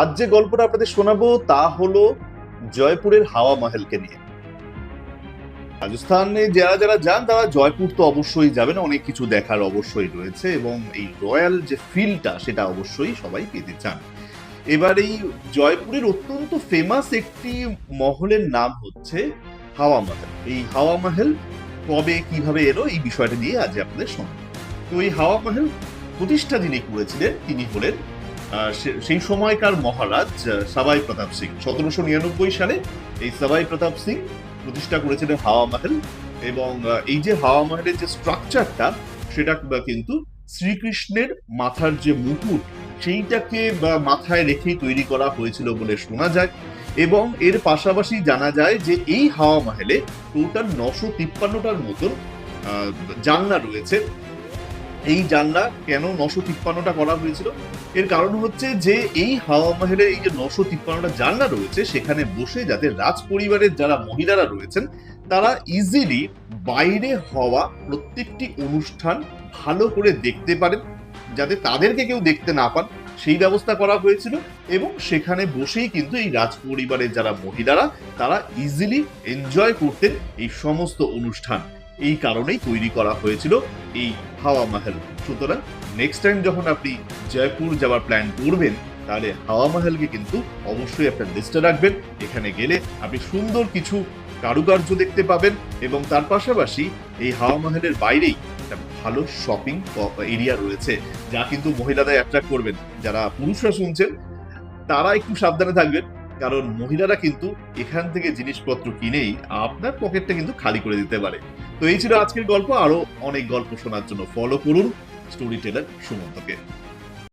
আজ যে গল্পটা আপনাদের শোনাবো তা হলো জয়পুরের হাওয়া মহলকে নিয়ে। রাজস্থানে যারা যারা যান তারা জয়পুর তো অবশ্যই যাবেন, অনেক কিছু দেখার অবশ্যই রয়েছে এবং এই রয়্যাল যে ফিলটা সেটা অবশ্যই সবাই পেতে চান। এবার এই জয়পুরের অত্যন্ত ফেমাস একটি মহলের নাম হচ্ছে হাওয়া মহল। এই হাওয়া মহল কবে কিভাবে এলো এই বিষয়টা নিয়ে আজ আপনাদের শোনাবো। তো এই হাওয়া মহল প্রতিষ্ঠা যিনি করেছিলেন তিনি হলেন সেই সময়কার মহারাজ সবাই প্রতাপ সিং। 1799 সালে এই সবাই প্রতাপ সিং প্রতিষ্ঠা করেছিলেন হাওয়া মহল। এবং এই যে হাওয়া মহলের যে স্ট্রাকচারটা সেটা কিন্তু শ্রীকৃষ্ণের মাথার যে মুকুট সেইটাকে মাথায় রেখেই তৈরি করা হয়েছিল বলে শোনা যায়। এবং এর পাশাপাশি জানা যায় যে এই হাওয়া মহলে টোটাল 953টার মতন জানলা রয়েছে। এই জানলা কেন 953টা করা হয়েছিল, এর কারণ হচ্ছে যে এই হাওয়া মহলে এই যে 953টা জানলা রয়েছে সেখানে বসে যাতে রাজ পরিবারের যারা মহিলারা রয়েছেন তারা ইজিলি বাইরে হওয়া প্রত্যেকটি অনুষ্ঠান ভালো করে দেখতে পারেন, যাতে তাদেরকে কেউ দেখতে না পান সেই ব্যবস্থা করা হয়েছিল। এবং সেখানে বসেই কিন্তু এই রাজ পরিবারের যারা মহিলারা তারা ইজিলি এনজয় করতেন এই সমস্ত অনুষ্ঠান। এই কারণেই তৈরি করা হয়েছিল এই হাওয়া মহল। সুতরাং নেক্সট টাইম যখন আপনি জয়পুর যাওয়ার প্ল্যান করবেন তাহলে হাওয়া মহলকে কিন্তু অবশ্যই আপনার লিস্টে রাখবেন। এখানে গেলে আপনি সুন্দর কিছু কারুকার্য দেখতে পাবেন এবং তার পাশাপাশি এই হাওয়া মহলের বাইরেই একটা ভালো শপিং এরিয়া রয়েছে যা কিন্তু মহিলাদের অ্যাট্রাক্ট করবেন। যারা পুরুষরা শুনছেন তারা একটু সাবধানে থাকবেন, কারণ মহিলারা কিন্তু এখান থেকে জিনিসপত্র কিনেই আপনার পকেটটা কিন্তু খালি করে দিতে পারে। তো এই ছিল আজকের গল্প। আরো অনেক গল্প শোনার জন্য ফলো করুন স্টোরি টেলার সুমন্তকে।